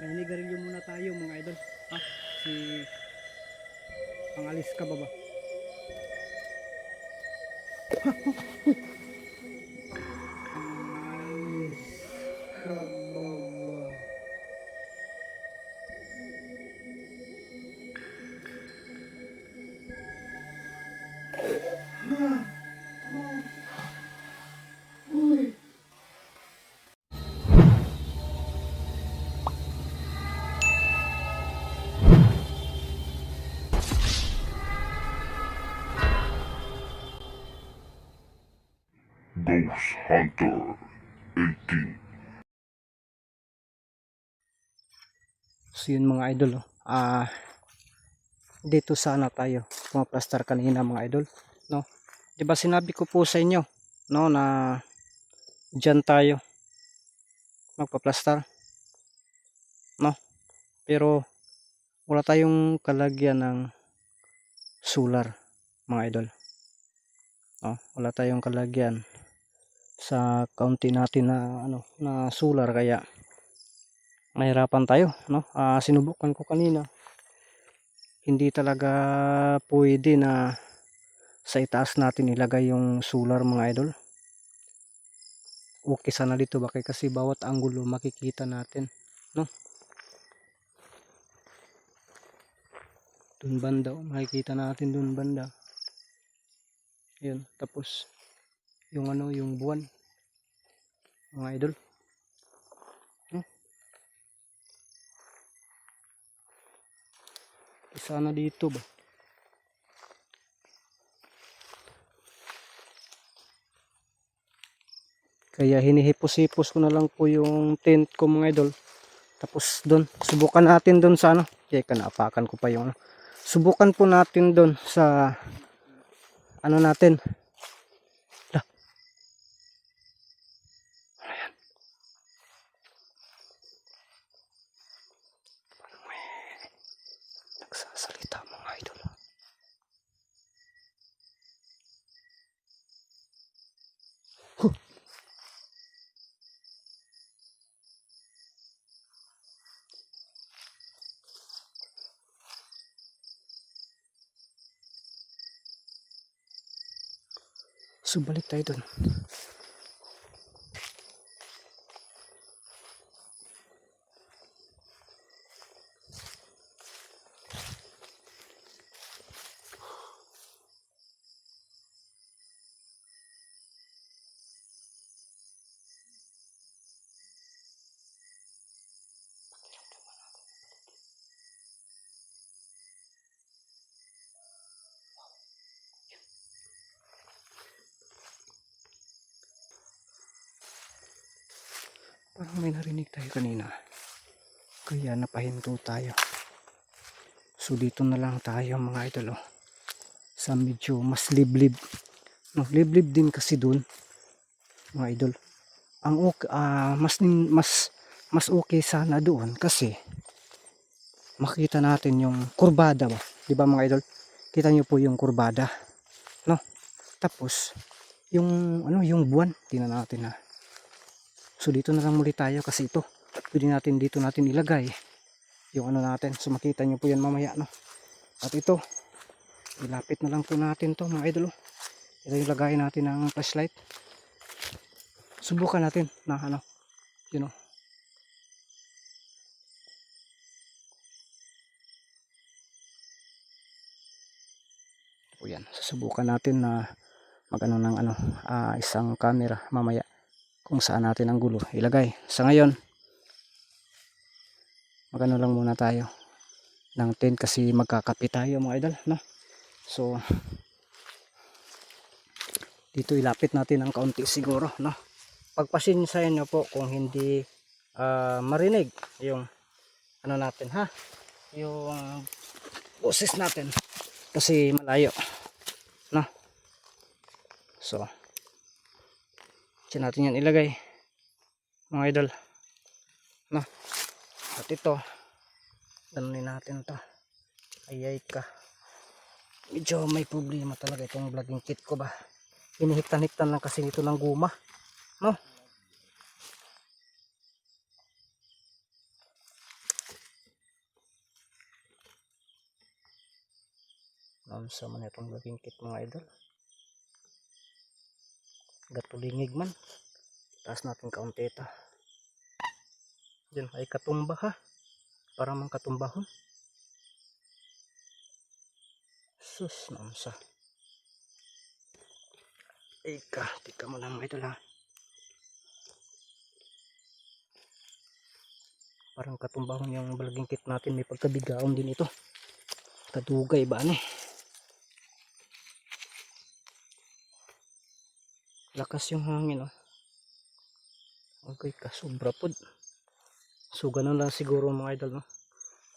Naninigarilyo muna tayo mga idol. Ha? Si pangalis ka ba ba? Pangalis ka ba ba? Ghost Hunter 18. So yun mga idol, oh. Dito sana tayo pumaplastar kanina mga idol, no? 'Di ba sinabi ko po sa inyo, no, na diyan tayo magpaplastar, no? Pero wala tayong kalagyan ng solar mga idol. No? Wala tayong kalagyan sa kaunti natin na na solar, kaya mahirapan tayo, no? Sinubukan ko kanina, hindi talaga pwede na sa itaas natin ilagay yung solar mga idol. Okay sana dito bakit kasi bawat anggulo makikita natin, no? Dun banda, makikita natin dun banda. Yun, tapos yung yung buwan mga idol, no? Sana dito ba, kaya hinihipos-hipos ko na lang po yung tent ko mga idol. Tapos doon subukan natin doon sa teka, naapakan ko pa yung subukan po natin doon sa natin. Lah, ayan, parang may nagsasalita mga idol. Huh. So balik tayo doon. Parang may narinig tayo kanina, kaya napahinto tayo. So dito na lang tayo mga idol, oh, sa medyo mas liblib, no? Liblib din kasi doon mga idol. Ang okay, mas okay sana doon kasi makita natin yung kurbada ba, di ba mga idol? Kita nyo po yung kurbada, no? Tapos yung yung buwan, tingnan natin na. So dito na lang muli tayo kasi ito pwede natin dito natin ilagay yung natin. So makita nyo po yan mamaya, no? At ito ilapit na lang po natin to mga idol, oh. Ito yung lagay natin ng flashlight. Subukan natin na you know. O yan, susubukan natin na magano ng isang camera mamaya kung saan natin ang gulo ilagay. Sa ngayon magano lang muna tayo ng tent kasi magkakape tayo mga idol, no? So dito ilapit natin ng kaunti siguro, no? Pagpasensahan nyo po kung hindi marinig yung natin, ha, yung boses natin kasi malayo, no? So dyan natin yan ilagay mga idol, no? At ito ganunin natin to. Ayay ka, medyo may problema talaga itong vlogging kit ko ba, hinihiktan-hiktan lang kasi ito ng guma, no? Unsa man itong gagingkit mga idol. Gatulingig man. Taas natin kaunteta. Diyan ay katumba ha. Para mang katumbahon. Sus na unsa. Tika mo lang mga idol ha. Parang katumbahon yung balagingkit natin. May pagkabigaon din ito. Kadugay ba ni? Lakas yung hangin oh. Okay ka, sobra pod. So ganun lang siguro mga idol no.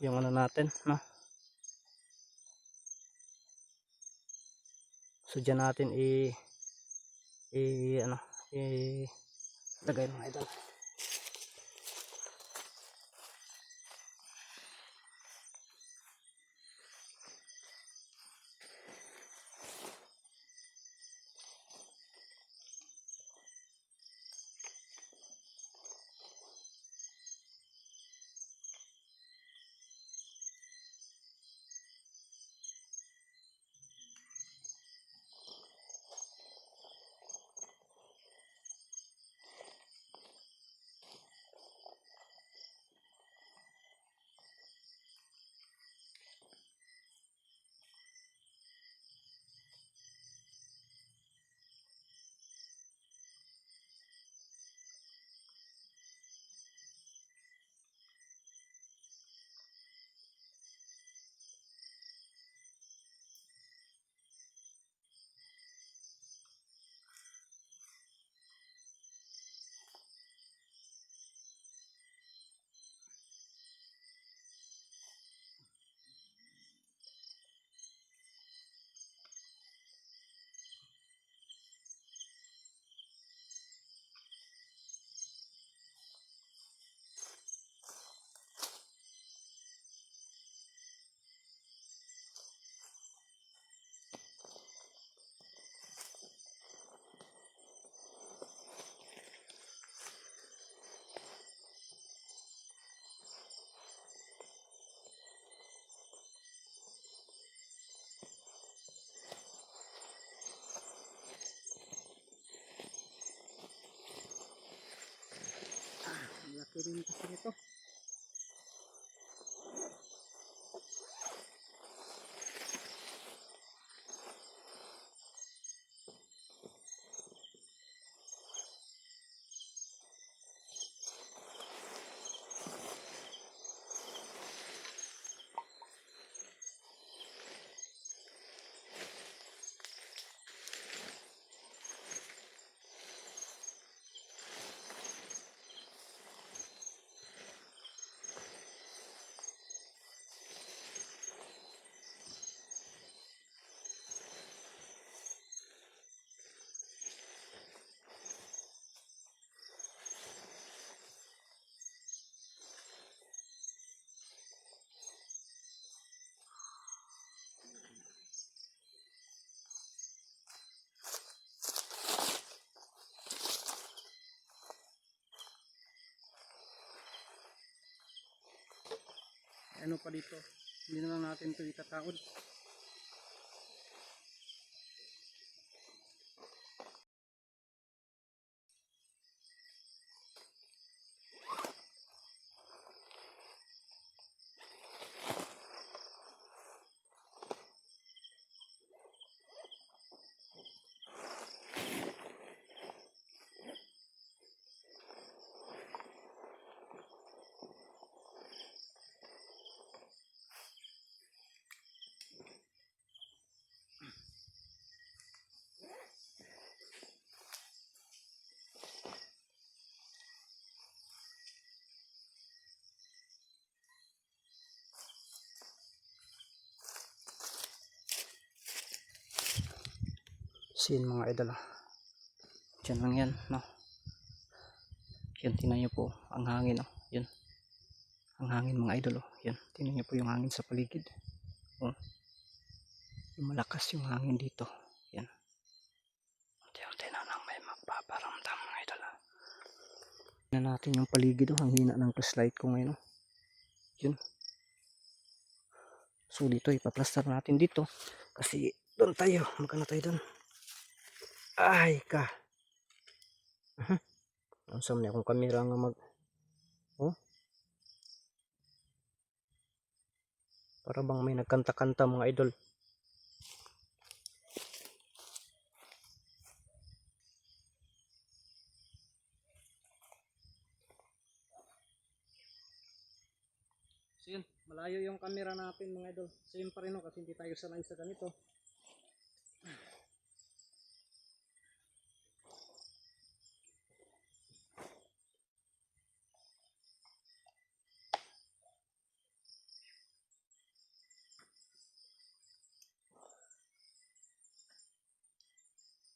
Yung ano natin no. So dyan natin ano lagay mga idol. Laki rin kasi nito. Ano pa dito? Hindi na lang natin ito itataod. Sin mga idol. Diyan lang yan no. Yan tingnan nyo po ang hangin oh. Yan. Ang hangin mga idol oh. Yan. Tingnan nyo po yung hangin sa paligid. Oh. Yung malakas yung hangin dito. Yan. Unti-unti na lang may magpaparamdam mga idol ah. Tingnan natin yung paligid oh. Ang hina ng flashlight ko ngayon oh. Yun. So dito ipaplaster natin dito kasi doon tayo, magkano tayo doon. Ay ka. Ang sam niya kung kamera nga mag oh, para bang may nagkanta-kanta mga idol. So yun, malayo yung camera natin mga idol. Same pa rin kasi hindi tayo sanay sa ganito.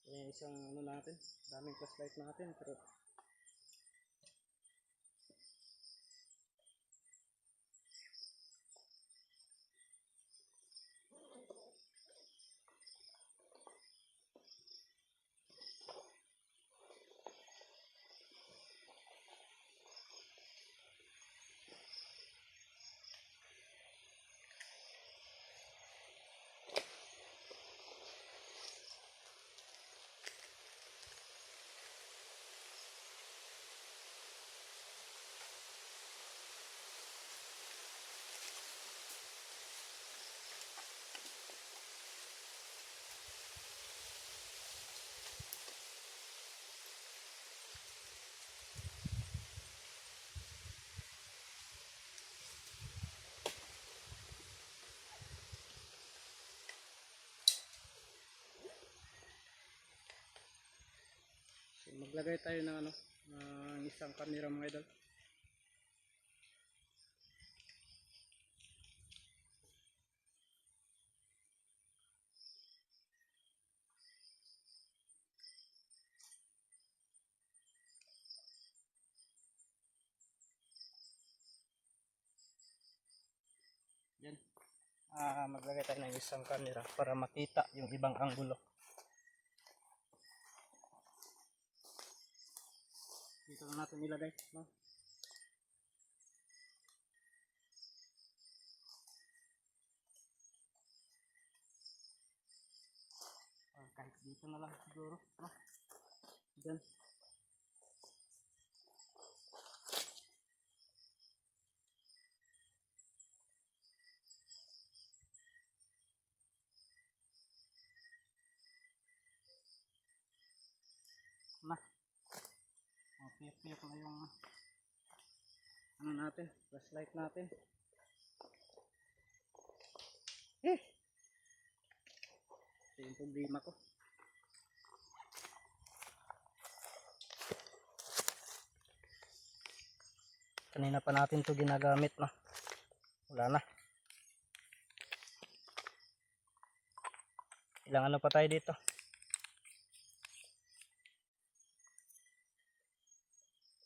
Yung isang ano natin, daming flashlight natin pero so, maglagay tayo ng ano, ng isang camera mga idol. Yan. Maglagay tayo ng isang camera para makita yung ibang anggulo. Dito na natin ilagay, no? Kahit dito na lang siguro, no? Diyan. Na. Piyok-piyok na yung ano natin, flashlight natin. Ito yung problema ko. Kanina pa natin to ginagamit, no? Wala na. Ilang ano pa tayo dito?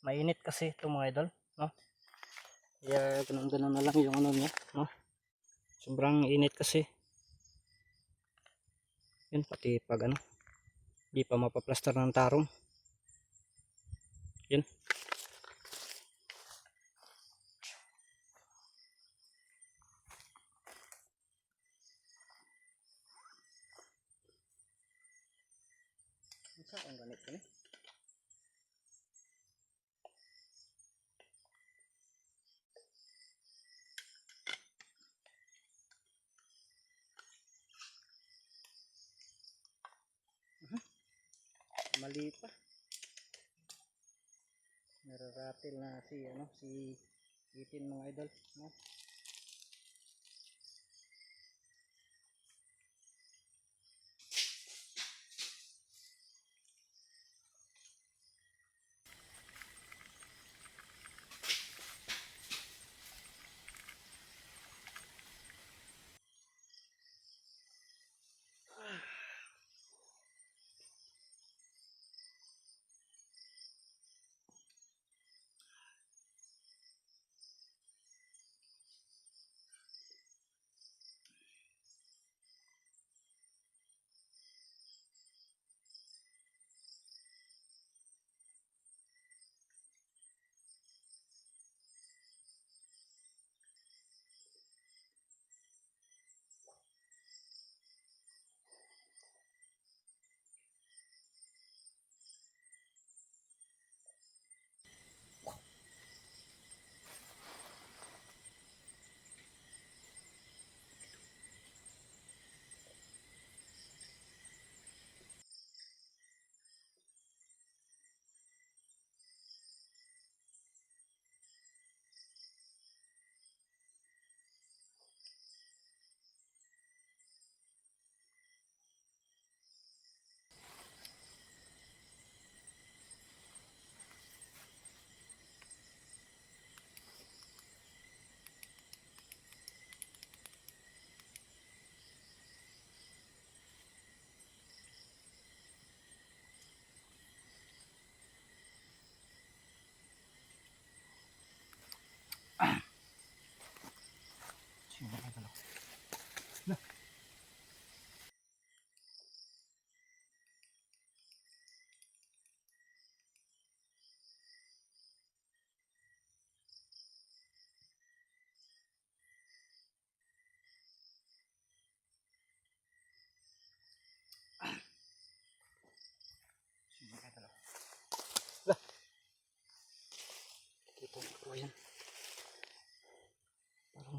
Mainit kasi ito mga idol, no? Kaya ganun-ganun na lang yung ano niya, no? Sobrang init kasi. Yun, pati pag ano, di pa mapaplaster ng tarong. Yun. Saan ganito ni? Mali pa. Nararatil na si ano, si itin mga idol, no?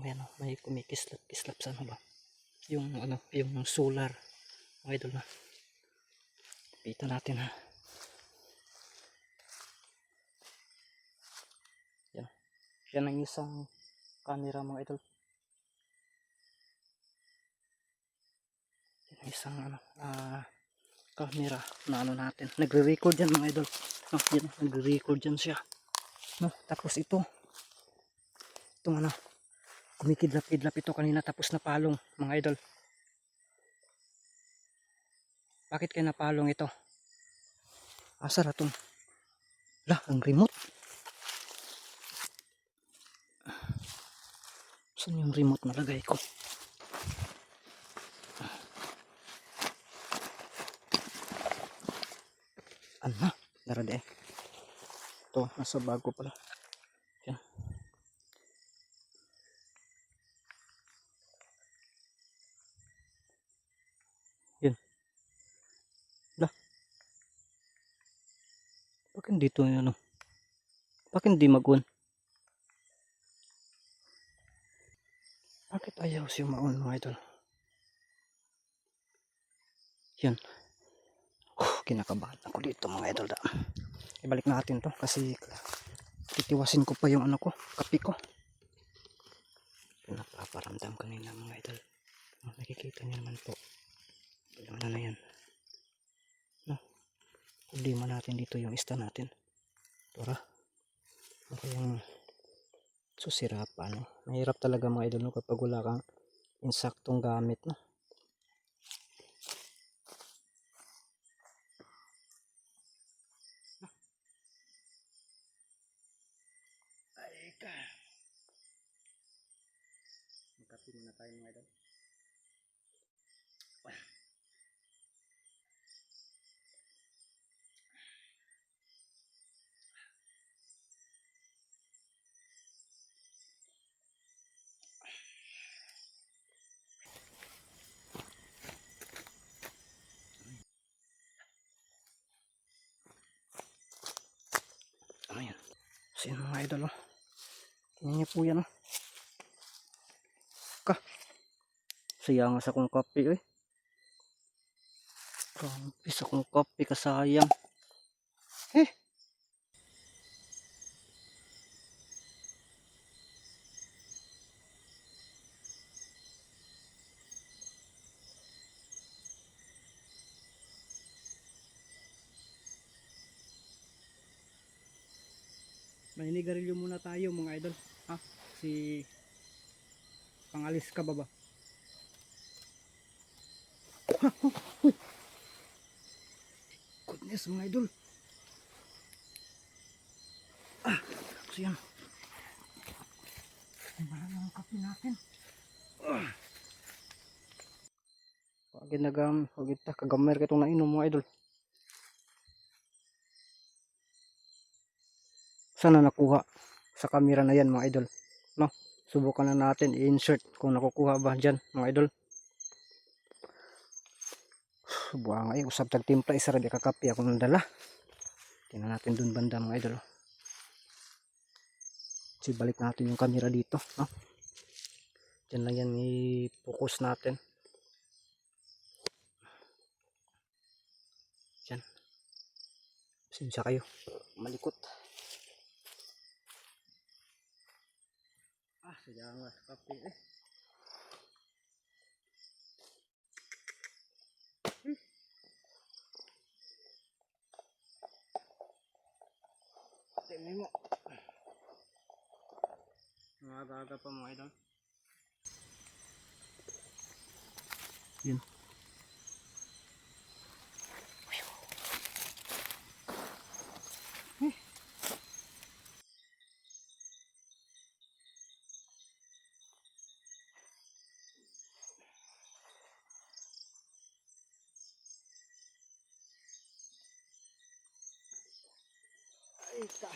may ano, may kumikislap-kislap sa ano ba? Yung ano, yung solar. Mga idol na. Ito natin ha. Yan. Yan ang isang camera mga idol. Yan ang isang ano, camera na ano natin. Nagre-record yan mga idol. No, yan, nagre-record yan siya. No, tapos itong ano, kumikidlap-kidlap ito kanina tapos napalong mga idol. Bakit kaya napalong ito? Asa na itong? Lah, ang remote. Saan yung remote nalagay ko? Ano? Darade eh. Ito, nasa bago pala. Yan. Yan. Lah. Bakit dito yung ano? Bakit hindi mag-on? Bakit ayaw siya ma-on mga idol? Yan. Kinakabahan ako dito mga idol. Ibalik natin to kasi titiwasin ko pa yung ano ko, kape ko. Napaparamdam kanina mga idol. Nakikita niyo naman po. Ano na yan. No? Problema natin dito yung ista natin. Tora. Ano yung susira pa no? Mahirap talaga mga idol no, kapag wala kang insaktong gamit no. Ay ka. Magkape muna tayo mga idol. Ano yan? Sino mga idol oh? Tingnan niyo po yan oh. Ka. Sayang sa akong kape eh. Kampis akong kape kasayang. Eh. Maninigarilyo muna tayo mga idol. Ha? Si pangalis ka ba ba? Uy. Goodness mga idol. So yan. Mahal ang kape natin. Pag nagam, pag ita kagamer ka itong nainom mga idol. Sana nakuha sa camera na yan mga idol. No? Subukan na natin i-insert kung nakukuha ba dyan mga idol. Buha nga usap tag timpla isa rin kakapi ako nang dala. Tingnan natin dun banda mga idol. So, balik natin yung camera dito. No? Dyan lang yan i-focus natin. Dyan. Sinsya kayo. Malikot. Sadya nga sa kape eh. Tingnan mo. Mga pa mga idol. Yun. Ay ka.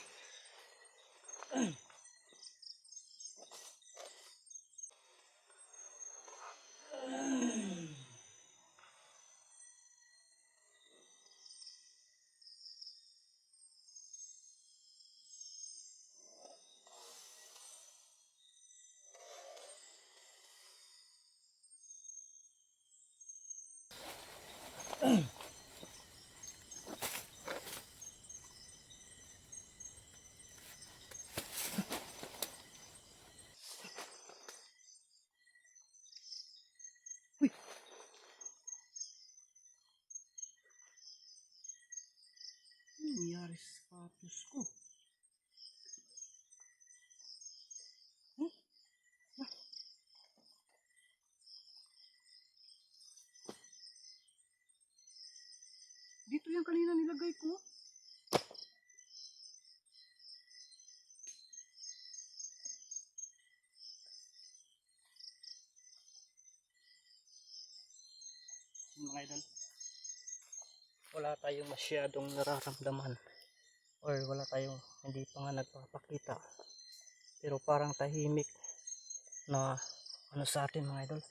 Diyos ko. Hmm? Dito yan kanina nilagay ko. Mga idol, wala tayong masyadong nararamdaman or wala tayong hindi pa nga nagpapakita pero parang tahimik na ano sa atin mga idol.